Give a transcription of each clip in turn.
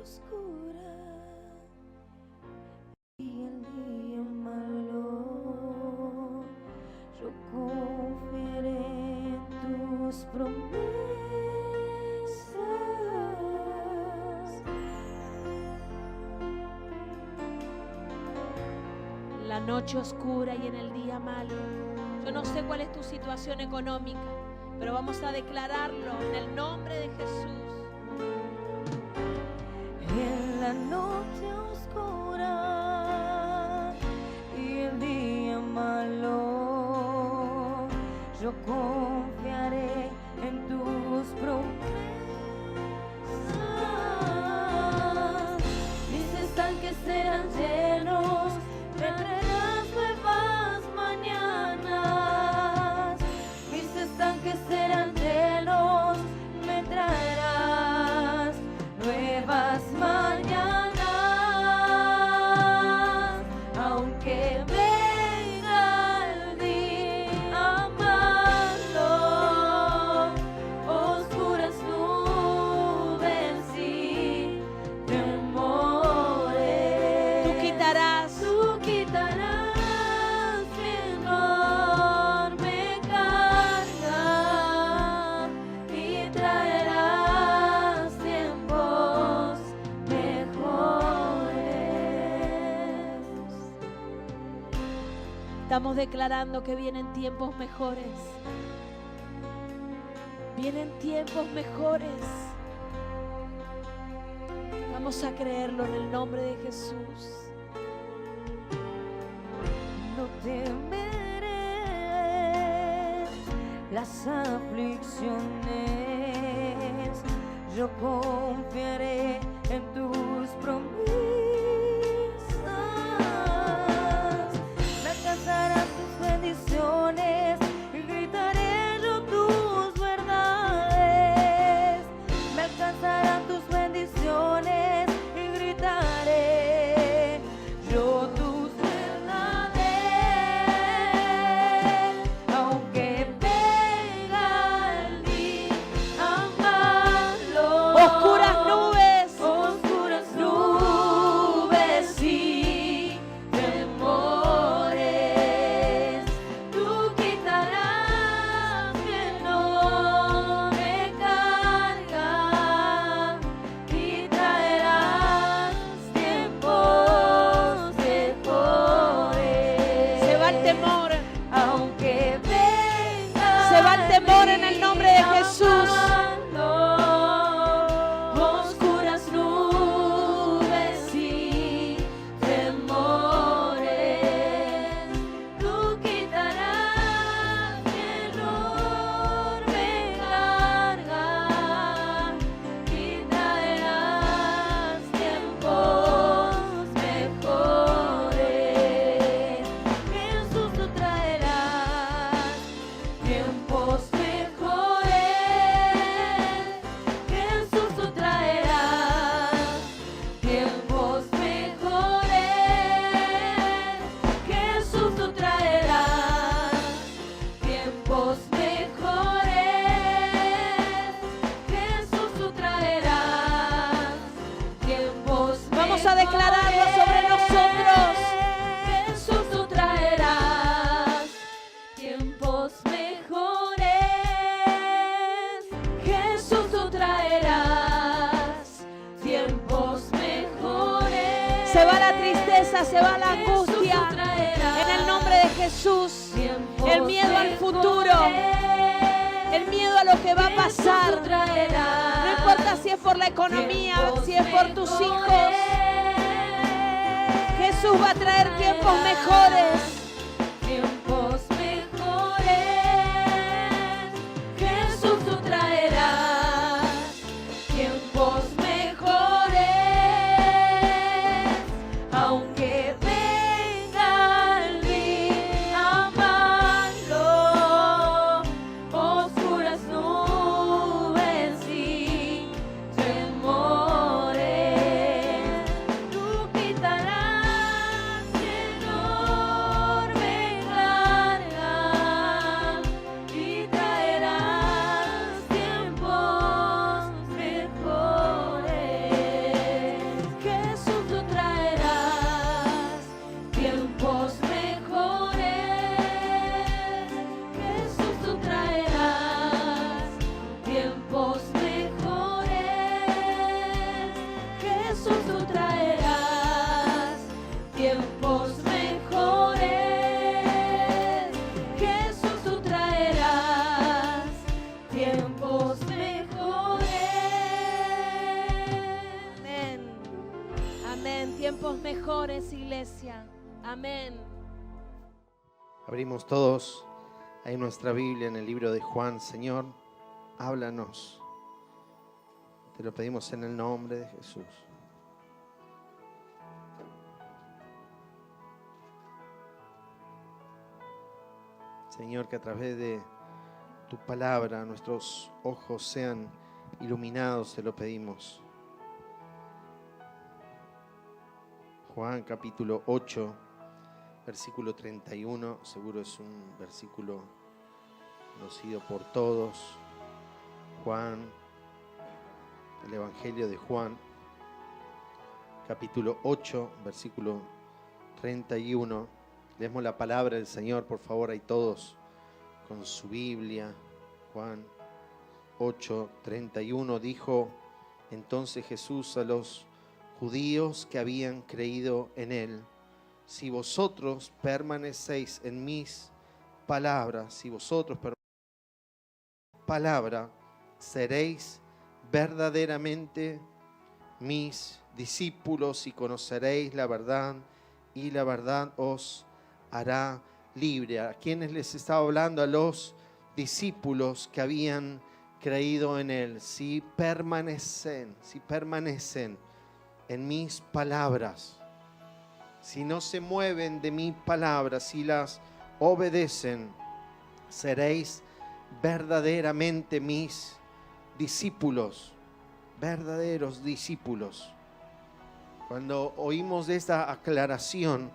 oscura y el día malo, yo confiaré en tus promesas. La noche oscura y en el día malo. Yo no sé cuál es tu situación económica, pero vamos a declararlo en el nombre de Jesús. En la noche oscura y el día malo, yo confiaré en tus promesas. Mis estanques serán llenos, me traerás nuevas mañanas. Mis estanques serán llenos, me traerás nuevas mañanas. Aunque venga el día malo, oscuras nubes y temores, Tú quitarás mi enorme carga y traerás tiempos mejores. Estamos declarando que vienen tiempos mejores. Vienen tiempos mejores. Vamos a creerlo en el nombre de Jesús. No temeré las aflicciones, yo confiaré en tus promesas. Me alcanzarán tus bendiciones y gritaré yo tus verdades. Me alcanzarán tus bendiciones y gritaré yo tus verdades. Aunque venga el día malo, Oscuras nubes. oscuras nubes y temores, tú quitarás mi enorme carga y traerás tiempos mejores. Se va el temor. Aunque venga Se va el temor en el nombre de Jesús. oscuras nubes y temores, tú quitarás mi enorme carga y traerás tiempos mejores. Jesús, tú traerás tiempos mejores. Jesús, tú traerás tiempos mejores. Jesús, tú traerás tiempos mejores. Jesús, tú traerás tiempos mejores. Vamos a declararlo sobre nosotros. Jesús, tú traerás tiempos mejores. Jesús, tú traerás tiempos mejores. Se va la tristeza, se va la Jesús, tú angustia. traerás En el nombre de Jesús. tiempos El miedo al futuro. El miedo a lo que va a pasar. No importa si es por la economía, si es por tus hijos. Jesús va a traer tiempos mejores. Tiempos mejores. Jesús, tú traerás tiempos mejores. Aunque venga el día malo, oscuras nubes y temores, tú quitarás mi enorme pastores, iglesia. Amén. Abrimos todos ahí nuestra Biblia en el libro de Juan. Señor, háblanos. Te lo pedimos en el nombre de Jesús. Señor, que a través de tu palabra nuestros ojos sean iluminados, te lo pedimos. Juan capítulo 8, versículo 31, seguro es un versículo conocido por todos. Juan, el Evangelio de Juan, capítulo 8, versículo 31. Leemos la palabra del Señor, por favor, ahí todos con su Biblia. Juan 8, 31 dijo entonces Jesús a los judíos que habían creído en él: si vosotros permanecéis en mis palabras, si vosotros permanecéis en mi palabra, seréis verdaderamente mis discípulos y conoceréis la verdad, y la verdad os hará libre. ¿A quienes les estaba hablando? A los discípulos que habían creído en él. Si permanecen en mis palabras, si no se mueven de mi palabra, si las obedecen, seréis verdaderamente mis discípulos, verdaderos discípulos. Cuando oímos de esta aclaración,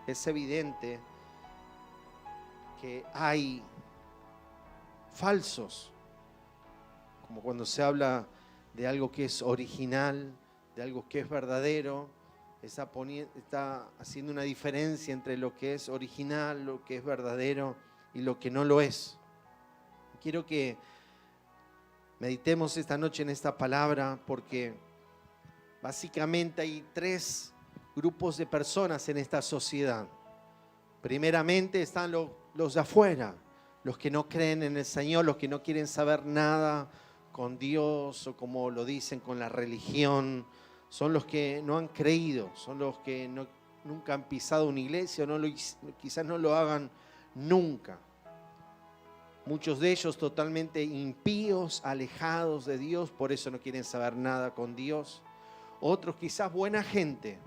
es evidente que hay falsos, como cuando se habla de algo que es original, de algo que es verdadero, está haciendo una diferencia entre lo que es original, lo que es verdadero y lo que no lo es. Quiero que meditemos esta noche en esta palabra porque básicamente hay tres grupos de personas en esta sociedad. Primeramente están los de afuera, los que no creen en el Señor, los que no quieren saber nada con Dios o como lo dicen con la religión. Son los que no han creído, son los que nunca han pisado una iglesia o quizás no lo hagan nunca. Muchos de ellos totalmente impíos, alejados de Dios, por eso no quieren saber nada con Dios. Otros quizás buena gente,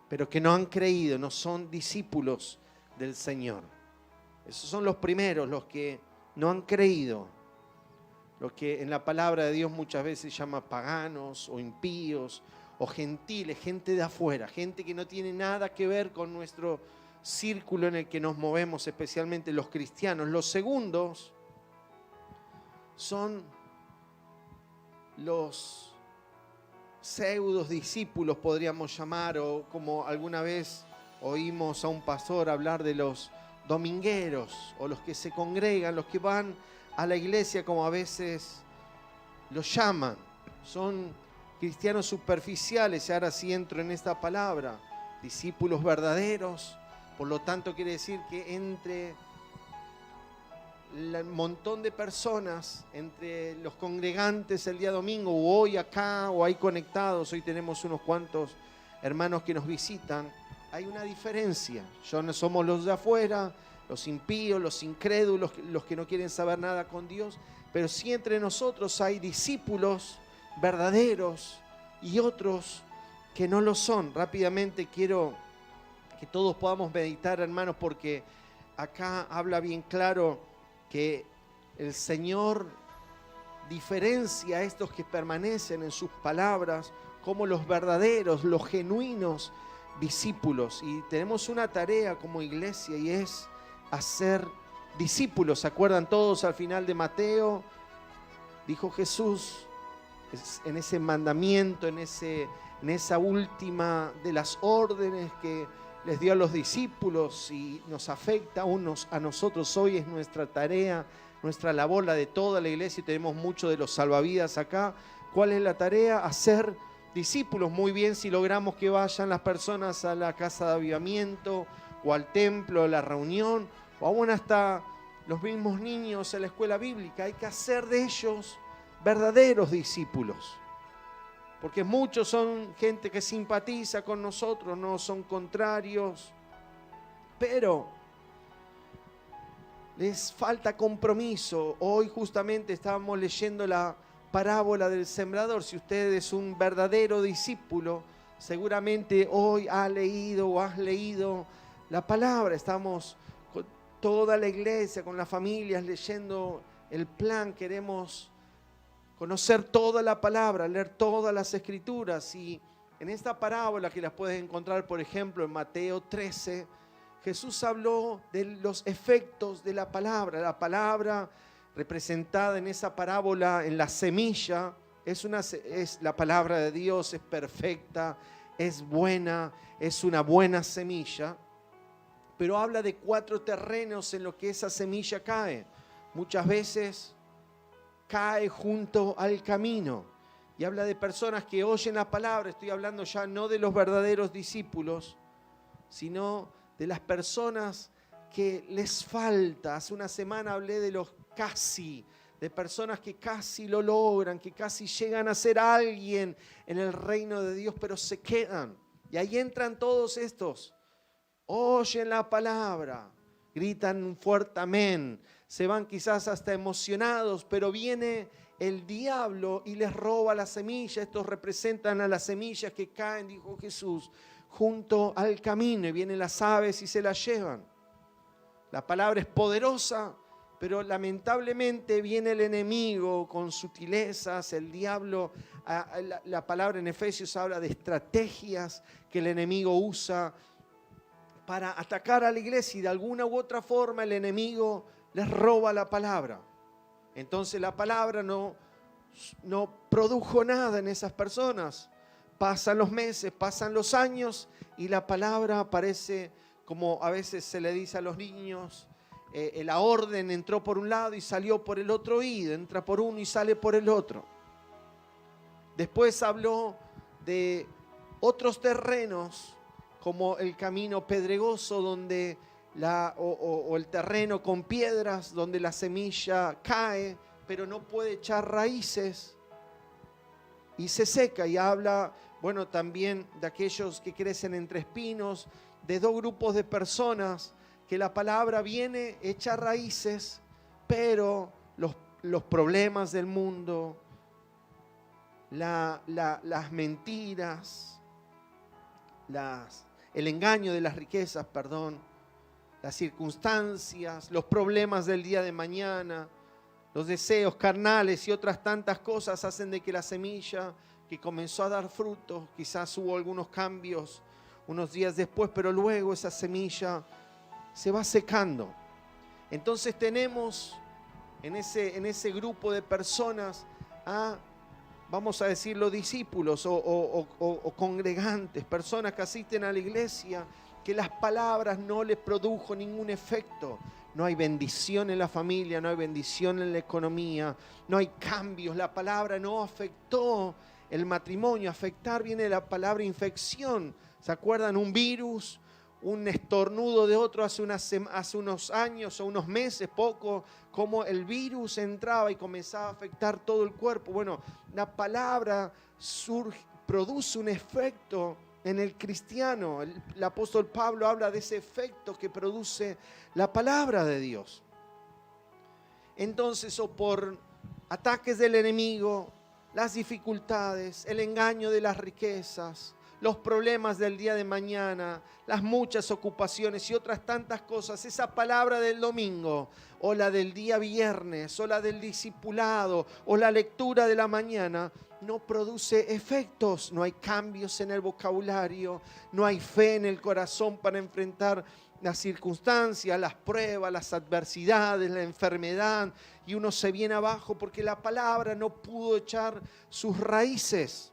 pero que no han creído, no son discípulos del Señor. Esos son los primeros, los que no han creído, los que en la palabra de Dios muchas veces se llama paganos o impíos o gentiles, gente de afuera, gente que no tiene nada que ver con nuestro círculo en el que nos movemos, especialmente los cristianos. Los segundos son los pseudos discípulos, podríamos llamar, o como alguna vez oímos a un pastor hablar de los domingueros, o los que se congregan, los que van a la iglesia, como a veces los llaman. Son cristianos superficiales, y ahora sí entro en esta palabra, discípulos verdaderos. Por lo tanto quiere decir que entre el montón de personas, entre los congregantes el día domingo, o hoy acá, o ahí conectados, hoy tenemos unos cuantos hermanos que nos visitan, hay una diferencia. No somos los de afuera, los impíos, los incrédulos, los que no quieren saber nada con Dios, pero sí entre nosotros hay discípulos verdaderos y otros que no lo son. Rápidamente quiero que todos podamos meditar, hermanos, porque acá habla bien claro que el Señor diferencia a estos que permanecen en sus palabras como los verdaderos, los genuinos discípulos. Y tenemos una tarea como iglesia y es hacer discípulos. ¿Se acuerdan todos al final de Mateo? Dijo Jesús en ese mandamiento, en esa última de las órdenes que les dio a los discípulos y nos afecta a nosotros hoy. Es nuestra tarea, nuestra labor, la de toda la iglesia, y tenemos mucho de los salvavidas acá. ¿Cuál es la tarea? Hacer discípulos. Muy bien si logramos que vayan las personas a la casa de avivamiento o al templo, a la reunión, o aún hasta los mismos niños a la escuela bíblica. Hay que hacer de ellos verdaderos discípulos. porque muchos son gente que simpatiza con nosotros, no son contrarios, pero les falta compromiso. Hoy justamente estábamos leyendo la parábola del sembrador. Si usted es un verdadero discípulo, seguramente hoy ha leído o has leído la palabra. Estamos con toda la iglesia, con las familias, leyendo el plan. Queremos conocer toda la palabra, leer todas las escrituras. Y en esta parábola, que las puedes encontrar, por ejemplo, en Mateo 13, Jesús habló de los efectos de la palabra. La palabra representada en esa parábola en la semilla es la palabra de Dios, es perfecta, es buena, es una buena semilla. Pero habla de 4 terrenos en los que esa semilla cae. Muchas veces cae junto al camino. Y habla de personas que oyen la palabra. Estoy hablando ya no de los verdaderos discípulos, sino de las personas que les falta. Hace una semana hablé de los casi, de personas que casi lo logran, que casi llegan a ser alguien en el reino de Dios, pero se quedan. Y ahí entran todos estos. Oyen la palabra, gritan un fuerte amén, se van quizás hasta emocionados, pero viene el diablo y les roba la semilla. Estos representan a las semillas que caen, dijo Jesús, junto al camino, y vienen las aves y se las llevan. La palabra es poderosa, pero lamentablemente viene el enemigo con sutilezas. El diablo, la palabra en Efesios habla de estrategias que el enemigo usa para atacar a la iglesia, y de alguna u otra forma el enemigo les roba la palabra. Entonces la palabra no produjo nada en esas personas. Pasan los meses, pasan los años, y la palabra parece, como a veces se le dice a los niños, la orden entró por un lado y salió por el otro oído, entra por uno y sale por el otro. Después habló de otros terrenos, como el camino pedregoso, donde o el terreno con piedras, donde la semilla cae, pero no puede echar raíces y se seca. Y habla, bueno, también de aquellos que crecen entre espinos, de 2 grupos de personas que la palabra viene, echa raíces, pero los problemas del mundo, las mentiras, el engaño de las riquezas, las circunstancias, los problemas del día de mañana, los deseos carnales y otras tantas cosas hacen de que la semilla que comenzó a dar frutos, quizás hubo algunos cambios unos días después, pero luego esa semilla se va secando. Entonces tenemos en ese grupo de personas vamos a decirlo, discípulos o congregantes, personas que asisten a la iglesia, que las palabras no les produjo ningún efecto. No hay bendición en la familia, no hay bendición en la economía, no hay cambios. La palabra no afectó el matrimonio. Afectar viene de la palabra infección. ¿Se acuerdan? Un virus, un estornudo de otro hace unos años o unos meses, poco, como el virus entraba y comenzaba a afectar todo el cuerpo. Bueno, la palabra produce un efecto en el cristiano. El apóstol Pablo habla de ese efecto que produce la palabra de Dios. Entonces, o por ataques del enemigo, las dificultades, el engaño de las riquezas, los problemas del día de mañana, las muchas ocupaciones y otras tantas cosas, esa palabra del domingo o la del día viernes o la del discipulado o la lectura de la mañana no produce efectos. No hay cambios en el vocabulario, no hay fe en el corazón para enfrentar las circunstancias, las pruebas, las adversidades, la enfermedad, y uno se viene abajo porque la palabra no pudo echar sus raíces.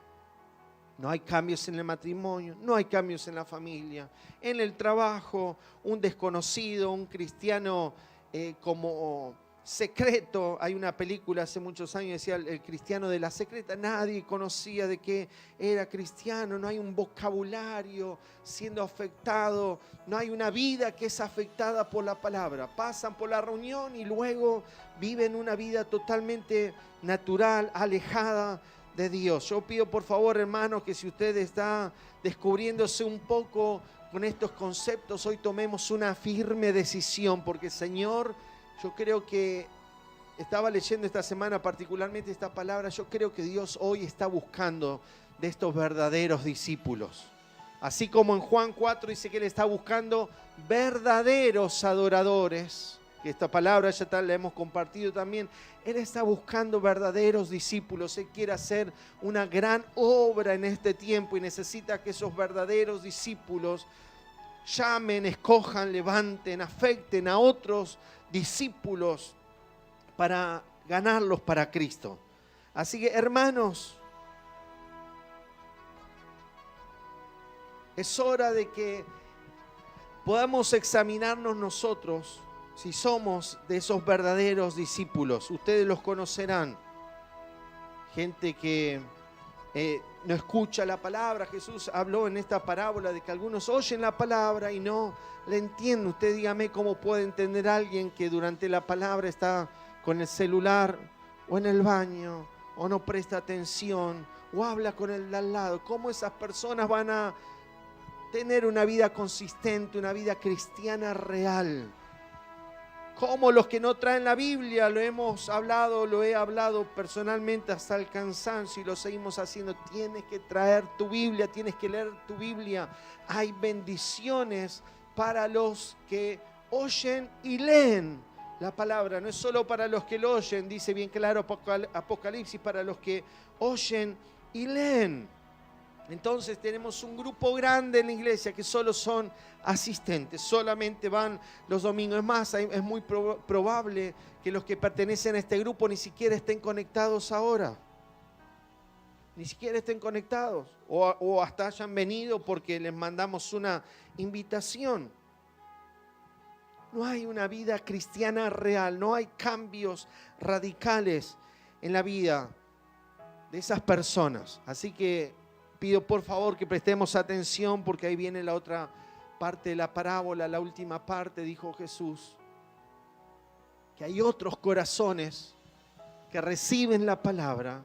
No hay cambios en el matrimonio, no hay cambios en la familia, en el trabajo, un desconocido, un cristiano como secreto. Hay una película hace muchos años, decía el cristiano de la secreta. Nadie conocía de qué era cristiano, no hay un vocabulario siendo afectado, no hay una vida que es afectada por la palabra. Pasan por la reunión y luego viven una vida totalmente natural, alejada de Dios. Yo pido por favor, hermanos, que si usted está descubriéndose un poco con estos conceptos, hoy tomemos una firme decisión, porque Señor, yo creo que estaba leyendo esta semana particularmente esta palabra, yo creo que Dios hoy está buscando de estos verdaderos discípulos. Así como en Juan 4 dice que Él está buscando verdaderos adoradores, que esta palabra ya la hemos compartido también. Él está buscando verdaderos discípulos. Él quiere hacer una gran obra en este tiempo y necesita que esos verdaderos discípulos llamen, escojan, levanten, afecten a otros discípulos para ganarlos para Cristo. Así que, hermanos, es hora de que podamos examinarnos nosotros si somos de esos verdaderos discípulos. Ustedes los conocerán. Gente que no escucha la palabra. Jesús habló en esta parábola de que algunos oyen la palabra y no la entienden. Usted dígame cómo puede entender a alguien que durante la palabra está con el celular o en el baño o no presta atención o habla con el de al lado. ¿Cómo esas personas van a tener una vida consistente, una vida cristiana real? Como los que no traen la Biblia, lo he hablado personalmente hasta el cansancio y lo seguimos haciendo. Tienes que traer tu Biblia, tienes que leer tu Biblia. Hay bendiciones para los que oyen y leen la palabra. No es solo para los que lo oyen, dice bien claro Apocalipsis, para los que oyen y leen. Entonces tenemos un grupo grande en la iglesia que solo son asistentes, solamente van los domingos. Es más, es muy probable que los que pertenecen a este grupo ni siquiera estén conectados ahora. Ni siquiera estén conectados. O hasta hayan venido porque les mandamos una invitación. No hay una vida cristiana real, no hay cambios radicales en la vida de esas personas. Así que pido por favor que prestemos atención porque ahí viene la otra parte de la parábola, la última parte. Dijo Jesús que hay otros corazones que reciben la palabra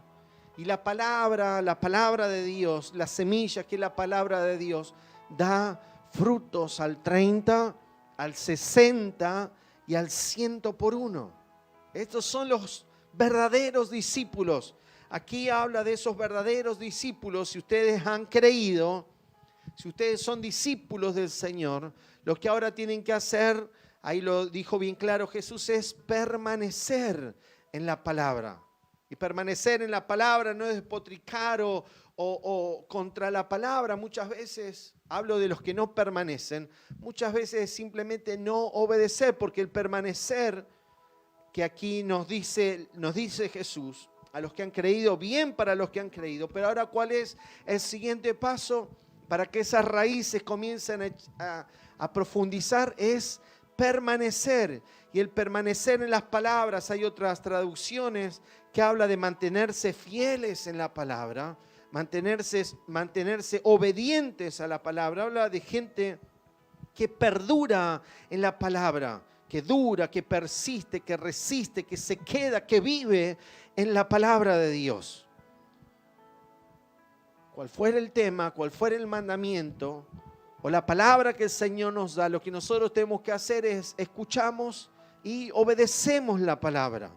y la palabra de Dios, la semilla que es la palabra de Dios, da frutos al 30, al 60 y al 100 por uno. Estos son los verdaderos discípulos. Aquí habla de esos verdaderos discípulos. Si ustedes han creído, si ustedes son discípulos del Señor, lo que ahora tienen que hacer, ahí lo dijo bien claro Jesús, es permanecer en la palabra. Y permanecer en la palabra no es despotricar o contra la palabra. Muchas veces, hablo de los que no permanecen, muchas veces es simplemente no obedecer, porque el permanecer que aquí nos dice Jesús, a los que han creído, bien para los que han creído. Pero ahora, ¿cuál es el siguiente paso para que esas raíces comiencen a profundizar? Es permanecer. Y el permanecer en las palabras, hay otras traducciones que habla de mantenerse fieles en la palabra, mantenerse obedientes a la palabra. Habla de gente que perdura en la palabra, que dura, que persiste, que resiste, que se queda, que vive en la palabra de Dios. Cual fuera el tema, cual fuera el mandamiento o la palabra que el Señor nos da, lo que nosotros tenemos que hacer es escuchamos y obedecemos la palabra.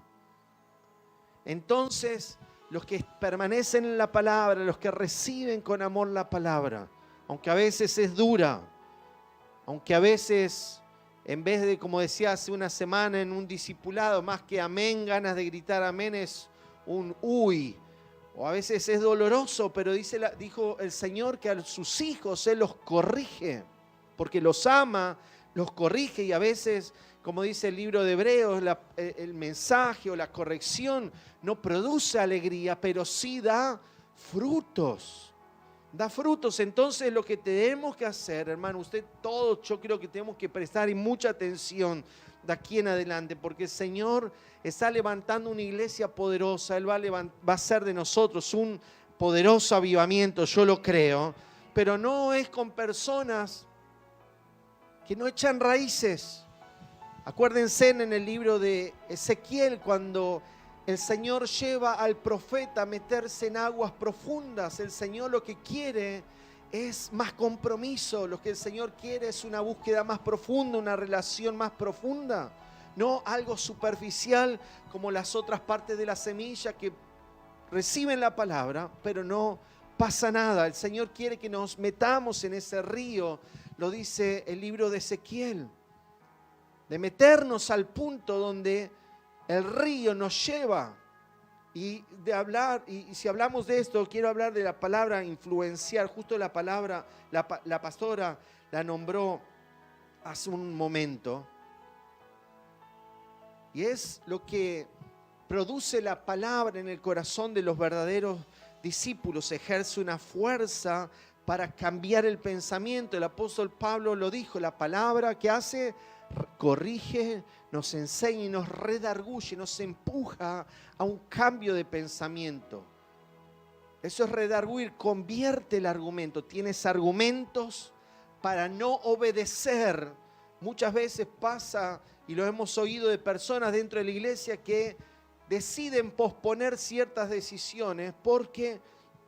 Entonces, los que permanecen en la palabra, los que reciben con amor la palabra, aunque a veces es dura, aunque a veces, en vez de, como decía hace una semana en un discipulado, más que amén, ganas de gritar amén, es un uy. O a veces es doloroso, pero dijo el Señor que a sus hijos Él los corrige, porque los ama, los corrige. Y a veces, como dice el libro de Hebreos, el mensaje o la corrección no produce alegría, pero sí da frutos. Da frutos. Entonces lo que tenemos que hacer, hermano, usted todos, yo creo que tenemos que prestar mucha atención de aquí en adelante, porque el Señor está levantando una iglesia poderosa. Él va a hacer de nosotros un poderoso avivamiento, yo lo creo, pero no es con personas que no echan raíces. Acuérdense en el libro de Ezequiel, cuando El Señor lleva al profeta a meterse en aguas profundas. El Señor lo que quiere es más compromiso. Lo que el Señor quiere es una búsqueda más profunda, una relación más profunda. No algo superficial como las otras partes de la semilla que reciben la palabra, pero no pasa nada. El Señor quiere que nos metamos en ese río, lo dice el libro de Ezequiel, de meternos al punto donde el río nos lleva. Y de hablar, y si hablamos de esto, quiero hablar de la palabra influenciar. Justo la palabra, la pastora la nombró hace un momento. Y es lo que produce la palabra en el corazón de los verdaderos discípulos. Ejerce una fuerza para cambiar el pensamiento. El apóstol Pablo lo dijo, la palabra que hace, corrige, nos enseña y nos redarguye, nos empuja a un cambio de pensamiento. Eso es redarguir, convierte el argumento. Tienes argumentos para no obedecer. Muchas veces pasa, y lo hemos oído de personas dentro de la iglesia, que deciden posponer ciertas decisiones porque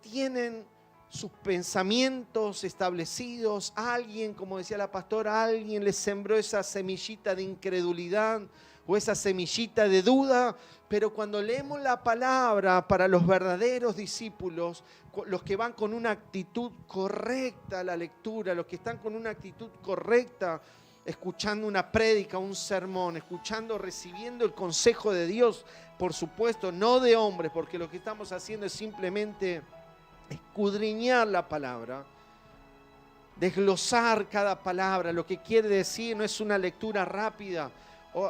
tienen sus pensamientos establecidos. Alguien, como decía la pastora, alguien les sembró esa semillita de incredulidad o esa semillita de duda. Pero cuando leemos la palabra para los verdaderos discípulos, los que van con una actitud correcta a la lectura, los que están con una actitud correcta escuchando una prédica, un sermón, escuchando, recibiendo el consejo de Dios, por supuesto, no de hombres, porque lo que estamos haciendo es simplemente escudriñar la palabra, desglosar cada palabra, lo que quiere decir. No es una lectura rápida.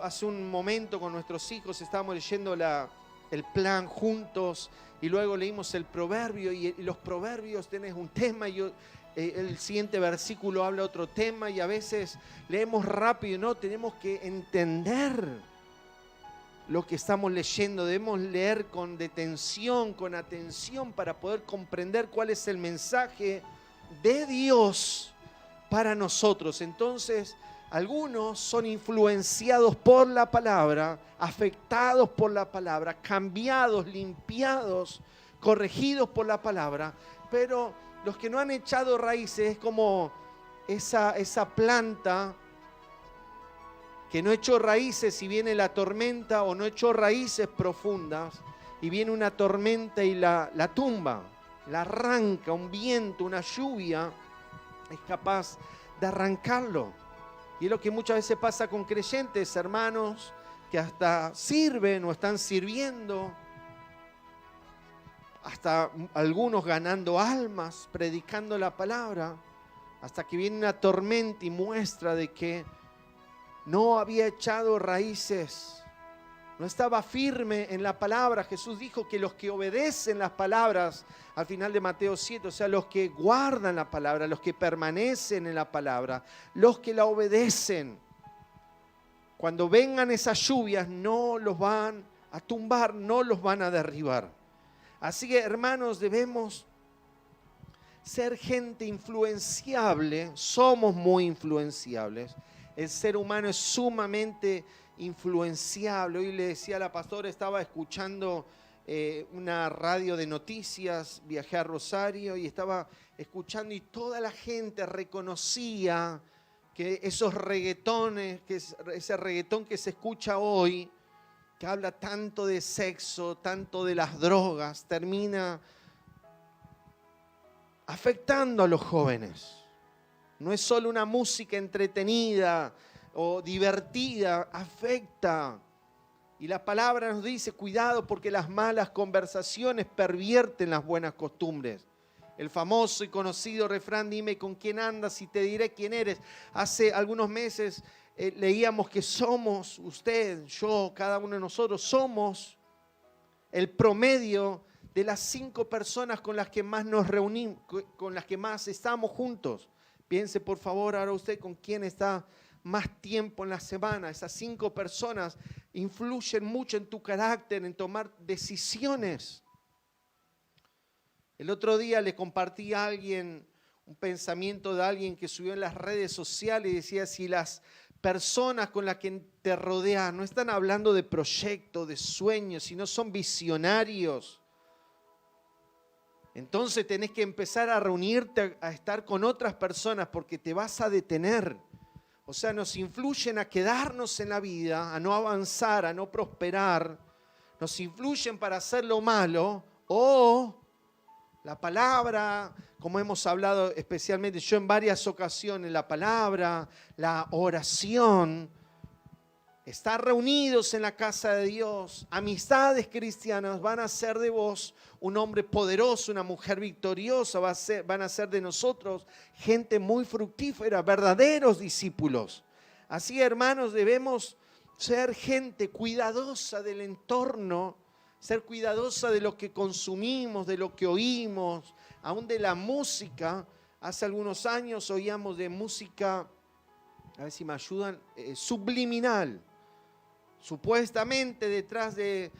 Hace un momento con nuestros hijos estábamos leyendo el plan juntos y luego leímos el proverbio, y los proverbios tenés un tema y el siguiente versículo habla otro tema, y a veces leemos rápido. No, tenemos que entender lo que estamos leyendo. Debemos leer con detención, con atención, para poder comprender cuál es el mensaje de Dios para nosotros. Entonces, algunos son influenciados por la palabra, afectados por la palabra, cambiados, limpiados, corregidos por la palabra, pero los que no han echado raíces es como esa planta que no echó raíces y viene la tormenta, o no echó raíces profundas y viene una tormenta y la tumba, la arranca. Un viento, una lluvia es capaz de arrancarlo. Y es lo que muchas veces pasa con creyentes, hermanos, que hasta sirven o están sirviendo, hasta algunos ganando almas, predicando la palabra, hasta que viene una tormenta y muestra de que no había echado raíces, no estaba firme en la palabra. Jesús dijo que los que obedecen las palabras, al final de Mateo 7, o sea, los que guardan la palabra, los que permanecen en la palabra, los que la obedecen, cuando vengan esas lluvias no los van a tumbar, no los van a derribar. Así que, hermanos, debemos ser gente influenciable. Somos muy influenciables. El ser humano es sumamente influenciable. Hoy le decía a la pastora, estaba escuchando una radio de noticias, viajé a Rosario y estaba escuchando, y toda la gente reconocía que esos reggaetones, ese reggaetón que se escucha hoy, que habla tanto de sexo, tanto de las drogas, termina afectando a los jóvenes. No es solo una música entretenida o divertida, afecta. Y la palabra nos dice, cuidado, porque las malas conversaciones pervierten las buenas costumbres. El famoso y conocido refrán, dime con quién andas y te diré quién eres. Hace algunos meses leíamos que somos, usted, yo, cada uno de nosotros, somos el promedio de las 5 personas con las que más nos reunimos, con las que más estamos juntos. Piense por favor ahora usted con quién está más tiempo en la semana. Esas 5 personas influyen mucho en tu carácter, en tomar decisiones. El otro día le compartí a alguien un pensamiento de alguien que subió en las redes sociales y decía, si las personas con las que te rodeas no están hablando de proyectos, de sueños, sino son visionarios. Entonces tenés que empezar a reunirte, a estar con otras personas porque te vas a detener. O sea, nos influyen a quedarnos en la vida, a no avanzar, a no prosperar. Nos influyen para hacer lo malo o la palabra, como hemos hablado especialmente yo en varias ocasiones, la palabra, la oración, estar reunidos en la casa de Dios, amistades cristianas van a hacer de vos un hombre poderoso, una mujer victoriosa, van a ser de nosotros gente muy fructífera, verdaderos discípulos. Así, hermanos, debemos ser gente cuidadosa del entorno, ser cuidadosa de lo que consumimos, de lo que oímos, aún de la música. Hace algunos años oíamos de música, a ver si me ayudan, subliminal. Supuestamente detrás de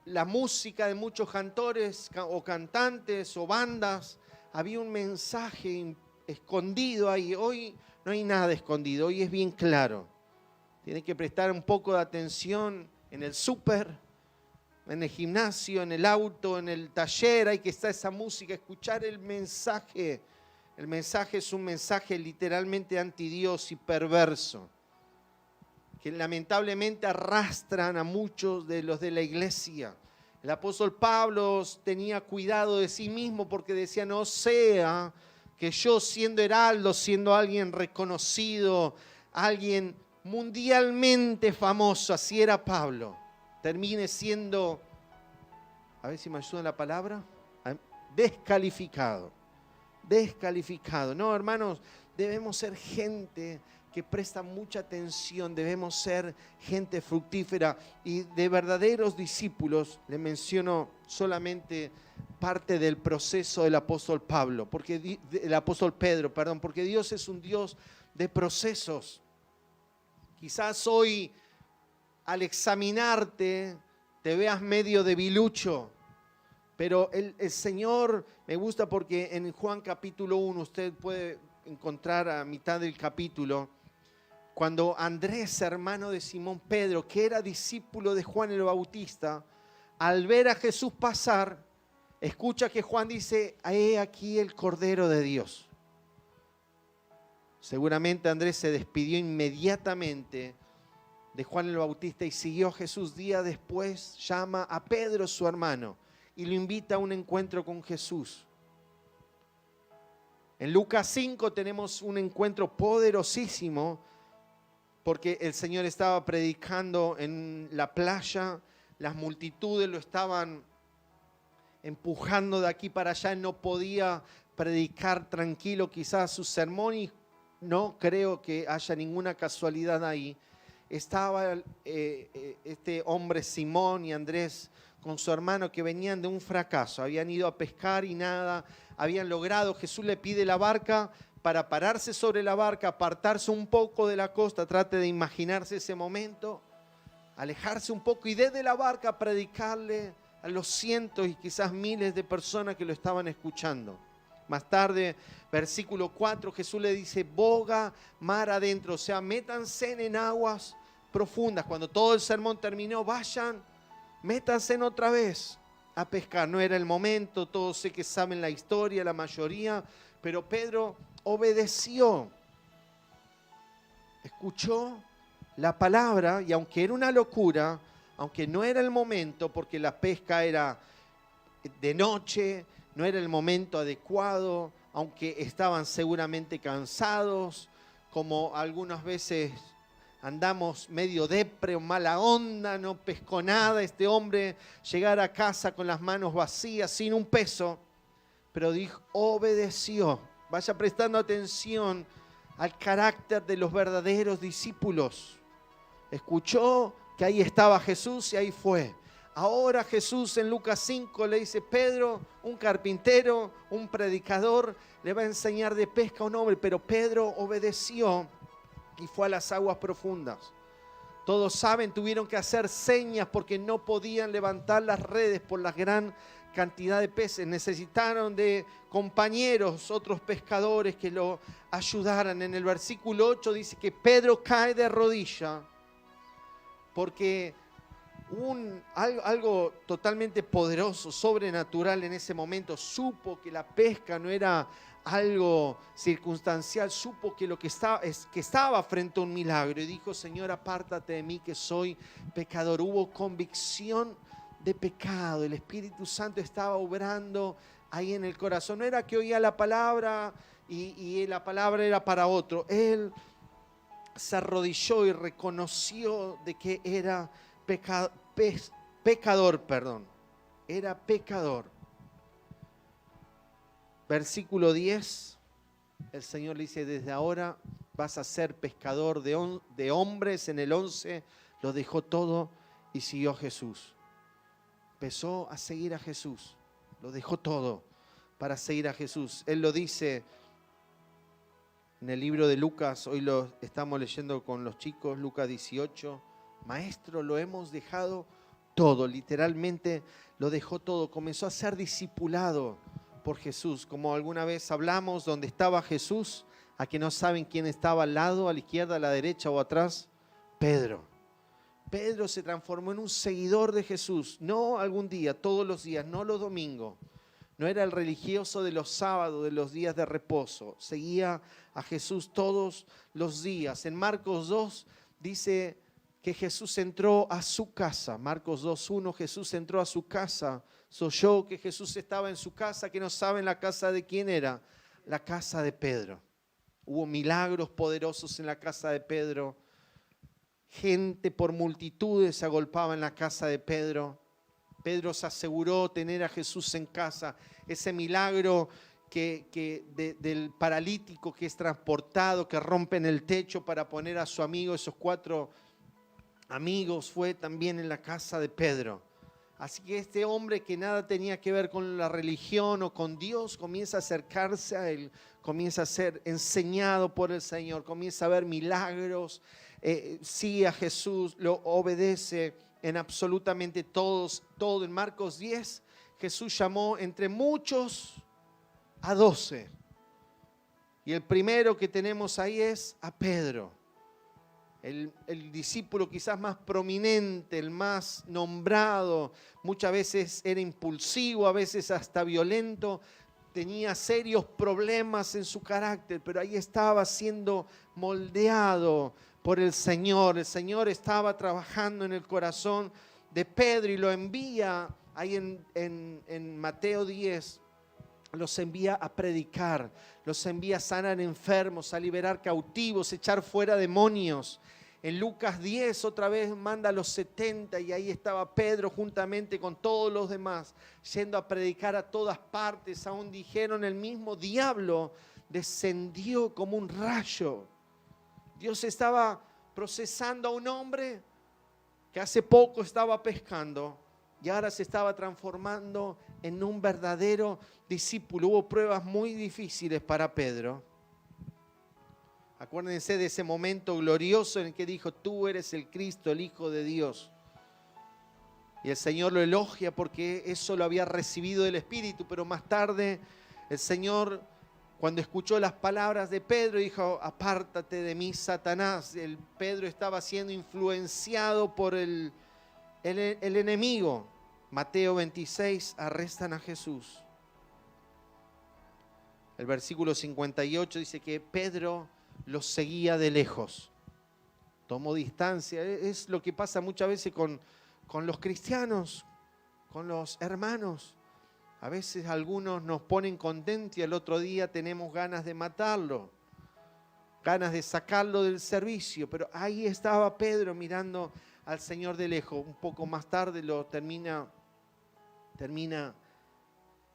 la música de muchos cantores o cantantes o bandas había un mensaje escondido ahí. Hoy no hay nada escondido, hoy es bien claro. Tiene que prestar un poco de atención en el súper, en el gimnasio, en el auto, en el taller. Hay que estar esa música, escuchar el mensaje. El mensaje es un mensaje literalmente antidios y perverso, que lamentablemente arrastran a muchos de los de la iglesia. El apóstol Pablo tenía cuidado de sí mismo porque decía, no sea que yo siendo heraldo, siendo alguien reconocido, alguien mundialmente famoso, así era Pablo, termine siendo, a ver si me ayuda la palabra, descalificado. Descalificado. No, hermanos, debemos ser gente que presta mucha atención, debemos ser gente fructífera y de verdaderos discípulos. Le menciono solamente parte del proceso del apóstol Pablo, porque el apóstol Pedro, perdón, porque Dios es un Dios de procesos. Quizás hoy al examinarte te veas medio debilucho, pero el Señor me gusta porque en Juan capítulo 1 usted puede encontrar a mitad del capítulo cuando Andrés, hermano de Simón Pedro, que era discípulo de Juan el Bautista, al ver a Jesús pasar, escucha que Juan dice, he aquí el Cordero de Dios. Seguramente Andrés se despidió inmediatamente de Juan el Bautista y siguió a Jesús. Día después llama a Pedro, su hermano, y lo invita a un encuentro con Jesús. En Lucas 5 tenemos un encuentro poderosísimo porque el Señor estaba predicando en la playa, las multitudes lo estaban empujando de aquí para allá, no podía predicar tranquilo quizás su sermón y no creo que haya ninguna casualidad ahí. Estaba este hombre Simón y Andrés con su hermano que venían de un fracaso, habían ido a pescar y nada, habían logrado, Jesús le pide la barca para pararse sobre la barca, apartarse un poco de la costa, trate de imaginarse ese momento, alejarse un poco y desde la barca predicarle a los cientos y quizás miles de personas que lo estaban escuchando. Más tarde, versículo 4, Jesús le dice, boga mar adentro, o sea, métanse en aguas profundas. Cuando todo el sermón terminó, vayan, métanse otra vez a pescar. No era el momento, todos sé que saben la historia, la mayoría, pero Pedro obedeció, escuchó la palabra y aunque era una locura, aunque no era el momento, porque la pesca era de noche, no era el momento adecuado, aunque estaban seguramente cansados, como algunas veces andamos medio depre o mala onda, no pescó nada, este hombre llegar a casa con las manos vacías, sin un peso, pero dijo, obedeció. Vaya prestando atención al carácter de los verdaderos discípulos. Escuchó que ahí estaba Jesús y ahí fue. Ahora Jesús en Lucas 5 le dice, Pedro, un carpintero, un predicador, le va a enseñar de pesca a un hombre, pero Pedro obedeció y fue a las aguas profundas. Todos saben, tuvieron que hacer señas porque no podían levantar las redes por la gran cantidad de peces, necesitaron de compañeros, otros pescadores que lo ayudaran. En el versículo 8 dice que Pedro cae de rodilla porque hubo algo totalmente poderoso, sobrenatural en ese momento. Supo que la pesca no era algo circunstancial, supo que lo que estaba frente a un milagro y dijo: Señor, apártate de mí que soy pecador. Hubo convicción de pecado, el Espíritu Santo estaba obrando ahí en el corazón. No era que oía la palabra y la palabra era para otro. Él se arrodilló y reconoció de que era pecador. Era pecador. Versículo 10, el Señor le dice: desde ahora vas a ser pescador de hombres. En el 11 lo dejó todo y siguió a Jesús. Empezó a seguir a Jesús, lo dejó todo para seguir a Jesús. Él lo dice en el libro de Lucas, hoy lo estamos leyendo con los chicos, Lucas 18. Maestro, lo hemos dejado todo, literalmente lo dejó todo. Comenzó a ser discipulado por Jesús, como alguna vez hablamos, donde estaba Jesús, a que no saben quién estaba al lado, a la izquierda, a la derecha o atrás, Pedro. Pedro se transformó en un seguidor de Jesús, no algún día, todos los días, no los domingos. No era el religioso de los sábados, de los días de reposo. Seguía a Jesús todos los días. En Marcos 2 dice que Jesús entró a su casa. Marcos 2:1, Jesús entró a su casa. Oyó que Jesús estaba en su casa, que no saben la casa de quién era, la casa de Pedro. Hubo milagros poderosos en la casa de Pedro. Gente por multitudes se agolpaba en la casa de Pedro. Pedro se aseguró tener a Jesús en casa. Ese milagro del paralítico que es transportado, que rompen el techo para poner a su amigo, esos 4 amigos, fue también en la casa de Pedro. Así que este hombre que nada tenía que ver con la religión o con Dios, comienza a acercarse a Él, comienza a ser enseñado por el Señor, comienza a ver milagros, sigue a Jesús, lo obedece en absolutamente todo. En Marcos 10, Jesús llamó entre muchos a 12. Y el primero que tenemos ahí es a Pedro. El discípulo quizás más prominente, el más nombrado. Muchas veces era impulsivo, a veces hasta violento. Tenía serios problemas en su carácter, pero ahí estaba siendo moldeado por el Señor. El Señor estaba trabajando en el corazón de Pedro y lo envía ahí en Mateo 10. Los envía a predicar, los envía a sanar enfermos, a liberar cautivos, echar fuera demonios. En Lucas 10 otra vez manda a los 70 y ahí estaba Pedro juntamente con todos los demás, yendo a predicar a todas partes. Aún dijeron, el mismo diablo descendió como un rayo. Dios estaba procesando a un hombre que hace poco estaba pescando y ahora se estaba transformando en un verdadero discípulo. Hubo pruebas muy difíciles para Pedro. Acuérdense de ese momento glorioso en el que dijo: tú eres el Cristo, el Hijo de Dios. Y el Señor lo elogia porque eso lo había recibido del Espíritu, pero más tarde el Señor, cuando escuchó las palabras de Pedro, dijo: apártate de mí, Satanás. Pedro estaba siendo influenciado por el enemigo. Mateo 26, arrestan a Jesús. El versículo 58 dice que Pedro los seguía de lejos. Tomó distancia. Es lo que pasa muchas veces con los cristianos, con los hermanos. A veces algunos nos ponen contentos y el otro día tenemos ganas de matarlo, ganas de sacarlo del servicio. Pero ahí estaba Pedro mirando al Señor de lejos. Un poco más tarde lo termina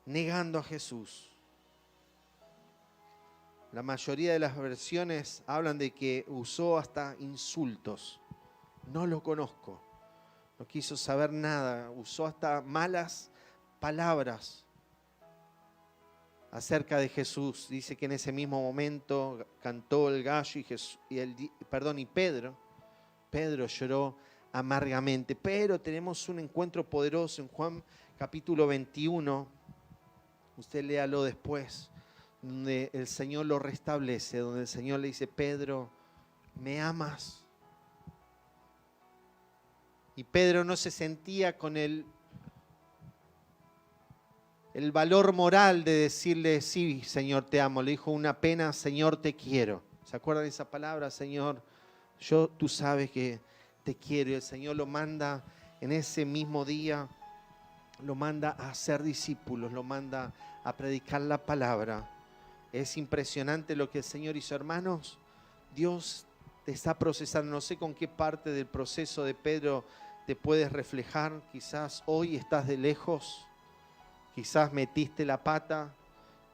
negando a Jesús. La mayoría de las versiones hablan de que usó hasta insultos. No lo conozco. No quiso saber nada. Usó hasta malas palabras acerca de Jesús. Dice que en ese mismo momento cantó el gallo y Pedro lloró amargamente. Pero tenemos un encuentro poderoso en Juan capítulo 21, usted léalo después, donde el Señor lo restablece, donde el Señor le dice: Pedro, ¿me amas? Y Pedro no se sentía con el valor moral de decirle: sí, Señor, te amo. Le dijo una pena: Señor, te quiero. ¿Se acuerdan de esa palabra? Señor, tú sabes que te quiero. Y el Señor lo manda en ese mismo día, lo manda a hacer discípulos, lo manda a predicar la palabra. Es impresionante lo que el Señor hizo, hermanos. Dios te está procesando. No sé con qué parte del proceso de Pedro te puedes reflejar. Quizás hoy estás de lejos, quizás metiste la pata,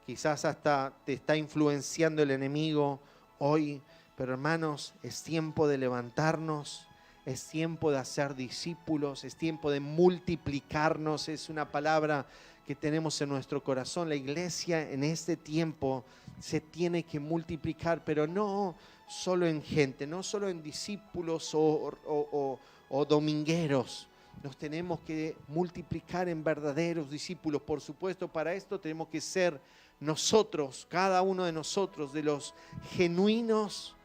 quizás hasta te está influenciando el enemigo hoy. Pero hermanos, es tiempo de levantarnos, es tiempo de hacer discípulos, es tiempo de multiplicarnos. Es una palabra que tenemos en nuestro corazón. La iglesia en este tiempo se tiene que multiplicar, pero no solo en gente, no solo en discípulos o domingueros. Nos tenemos que multiplicar en verdaderos discípulos. Por supuesto, para esto tenemos que ser nosotros, cada uno de nosotros, de los genuinos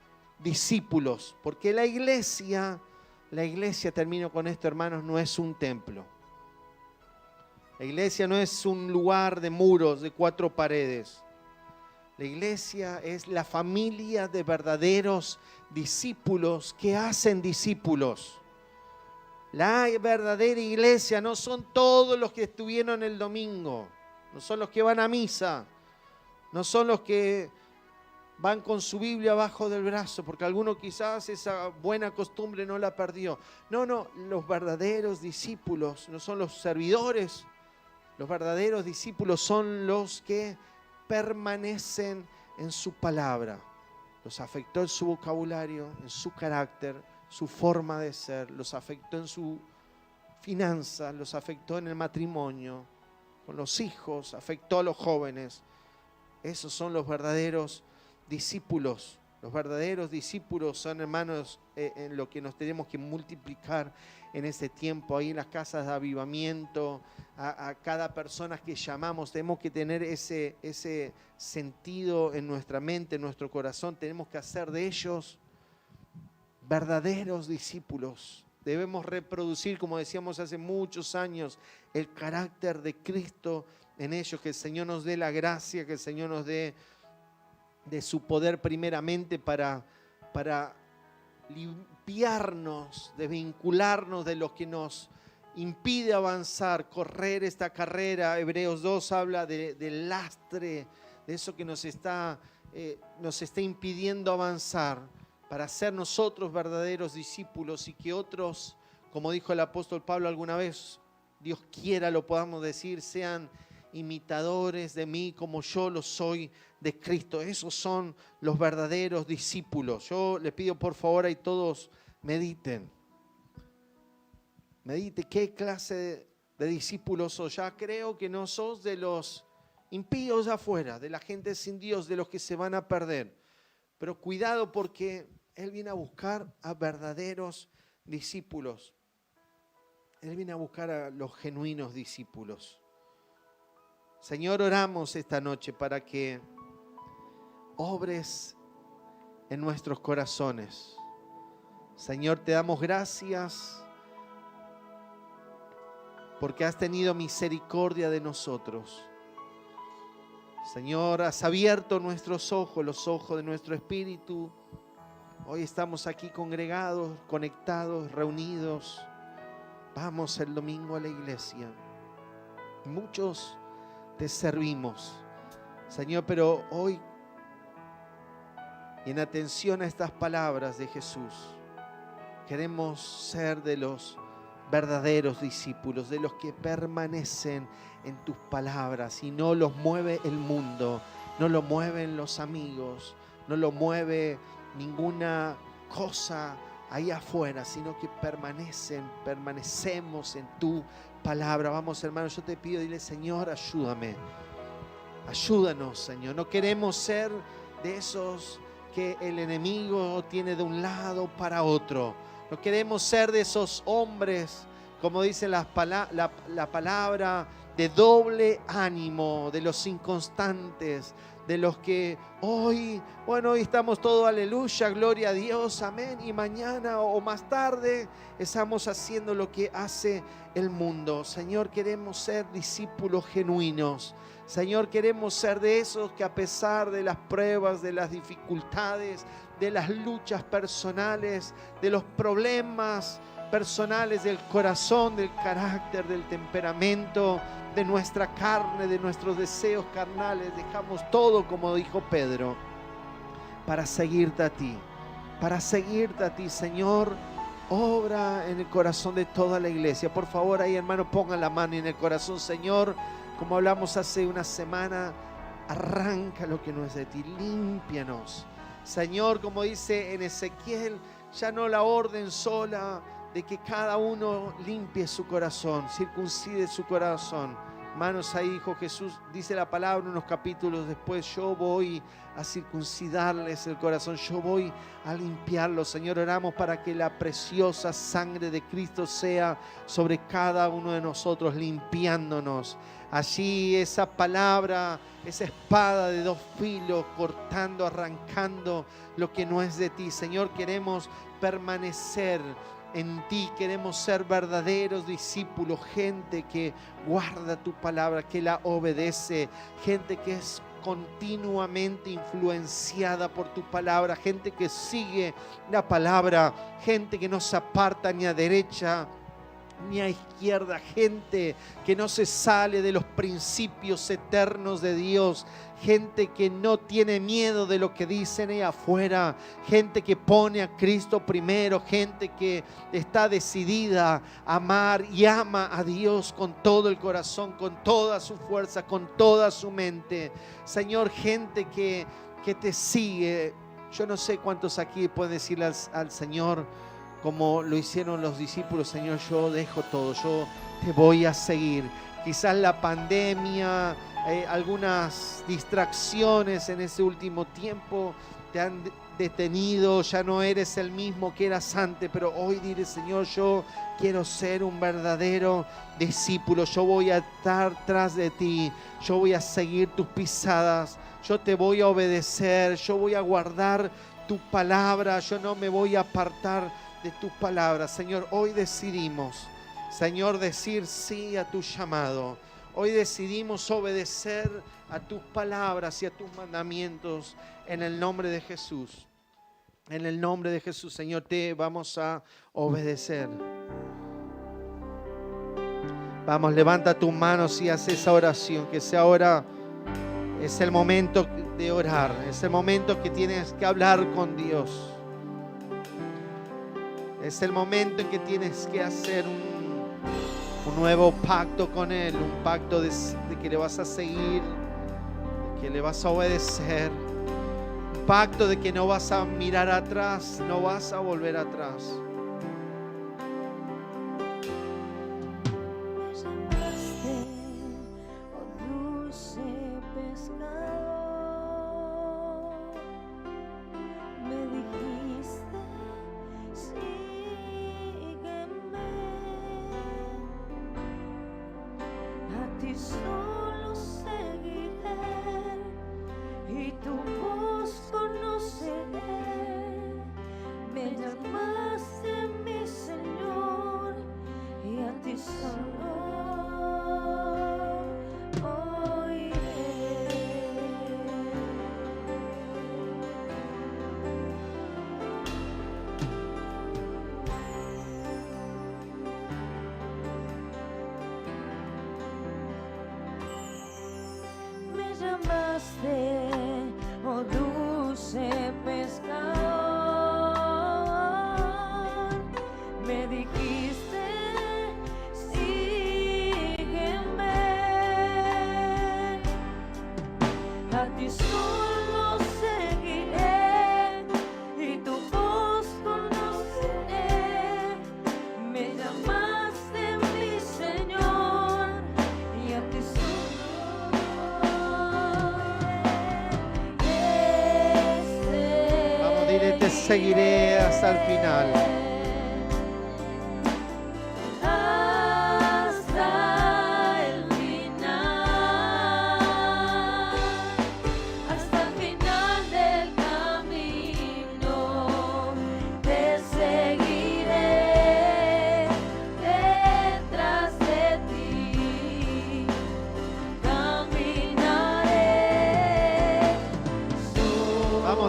discípulos. Porque la iglesia, termino con esto, hermanos, no es un templo. La iglesia no es un lugar de muros, de 4 paredes. La iglesia es la familia de verdaderos discípulos que hacen discípulos. La verdadera iglesia no son todos los que estuvieron el domingo, no son los que van a misa, no son los que van con su Biblia abajo del brazo, porque alguno quizás esa buena costumbre no la perdió. No, los verdaderos discípulos no son los servidores. Los verdaderos discípulos son los que permanecen en su palabra. Los afectó en su vocabulario, en su carácter, su forma de ser, los afectó en su finanza, los afectó en el matrimonio, con los hijos, afectó a los jóvenes. Esos son los verdaderos discípulos. Los verdaderos discípulos son, hermanos, en lo que nos tenemos que multiplicar en este tiempo. Ahí en las casas de avivamiento, a cada persona que llamamos, tenemos que tener ese sentido en nuestra mente, en nuestro corazón. Tenemos que hacer de ellos verdaderos discípulos. Debemos reproducir, como decíamos hace muchos años, el carácter de Cristo en ellos. Que el Señor nos dé la gracia, que el Señor nos dé de su poder primeramente para limpiarnos, desvincularnos de lo que nos impide avanzar, correr esta carrera. Hebreos 2 habla del lastre, de eso que nos está impidiendo avanzar, para ser nosotros verdaderos discípulos y que otros, como dijo el apóstol Pablo alguna vez, Dios quiera lo podamos decir, sean imitadores de mí como yo lo soy de Cristo. Esos son los verdaderos discípulos. Yo les pido por favor ahí todos mediten. Medite qué clase de discípulos sos. Ya creo que no sos de los impíos afuera, de la gente sin Dios, de los que se van a perder. Pero cuidado, porque Él viene a buscar a verdaderos discípulos. Él viene a buscar a los genuinos discípulos. Señor, oramos esta noche para que obres en nuestros corazones. Señor, te damos gracias porque has tenido misericordia de nosotros. Señor, has abierto nuestros ojos, los ojos de nuestro espíritu. Hoy estamos aquí congregados, conectados, reunidos. Vamos el domingo a la iglesia. Muchos te servimos, Señor, pero hoy, y en atención a estas palabras de Jesús, queremos ser de los verdaderos discípulos, de los que permanecen en tus palabras y no los mueve el mundo, no lo mueven los amigos, no lo mueve ninguna cosa ahí afuera, sino que permanecemos en tu palabra. Vamos, hermanos, yo te pido, dile: Señor, ayúdanos, Señor. No queremos ser de esos que el enemigo tiene de un lado para otro. No queremos ser de esos hombres como dice la palabra, de doble ánimo, de los inconstantes, de los que hoy estamos todos, aleluya, gloria a Dios, amén, y mañana o más tarde estamos haciendo lo que hace el mundo. Señor, queremos ser discípulos genuinos. Señor, queremos ser de esos que a pesar de las pruebas, de las dificultades, de las luchas personales, de los problemas personales del corazón, del carácter, del temperamento, de nuestra carne, de nuestros deseos carnales, dejamos todo, como dijo Pedro, para seguirte a ti. Para seguirte a ti, Señor. Obra en el corazón de toda la iglesia. Por favor, ahí, hermano, pongan la mano en el corazón. Señor, como hablamos hace una semana, arranca lo que no es de ti, límpianos. Señor, como dice en Ezequiel, ya no la orden sola de que cada uno limpie su corazón, circuncide su corazón. Hermanos, ahí dijo Jesús, dice la palabra unos capítulos después, yo voy a circuncidarles el corazón, yo voy a limpiarlo. Señor, oramos para que la preciosa sangre de Cristo sea sobre cada uno de nosotros, limpiándonos. Allí esa palabra, esa espada de dos filos, cortando, arrancando lo que no es de ti. Señor, queremos permanecer en ti, queremos ser verdaderos discípulos, gente que guarda tu palabra, que la obedece, gente que es continuamente influenciada por tu palabra, gente que sigue la palabra, gente que no se aparta ni a derecha ni a izquierda, gente que no se sale de los principios eternos de Dios, gente que no tiene miedo de lo que dicen ahí afuera, gente que pone a Cristo primero, gente que está decidida a amar y ama a Dios con todo el corazón, con toda su fuerza, con toda su mente. Señor, gente que te sigue. Yo no sé cuántos aquí pueden decirle al Señor, como lo hicieron los discípulos: Señor, yo dejo todo, yo te voy a seguir. Quizás la pandemia, algunas distracciones en ese último tiempo te han detenido, ya no eres el mismo que eras antes, pero hoy dile: Señor, yo quiero ser un verdadero discípulo, yo voy a estar tras de ti, yo voy a seguir tus pisadas, yo te voy a obedecer, yo voy a guardar tu palabra, yo no me voy a apartar de tu palabra. Señor, hoy decidimos, Señor, decir sí a tu llamado. Hoy decidimos obedecer a tus palabras y a tus mandamientos en el nombre de Jesús. En el nombre de Jesús, Señor, te vamos a obedecer. Vamos, levanta tus manos y haz esa oración, que sea ahora. Es el momento de orar, es el momento que tienes que hablar con Dios. Es el momento en que tienes que hacer un nuevo pacto con Él, un pacto de que le vas a seguir, de que le vas a obedecer, un pacto de que no vas a mirar atrás, no vas a volver atrás. Solo seguiré y tu voz conoceré. Me llamaste mi Señor y a ti solo oiré. Llamaste, oh dulce pescador, me dijiste, sígueme, a ti solo seguiré y tu voz conoceré. Me llamaste mi Señor y a ti solo. Te seguiré hasta el final.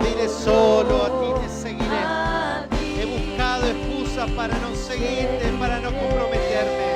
te iré solo, a ti te seguiré. a ti. He buscado excusas para no seguirte, para no comprometerme.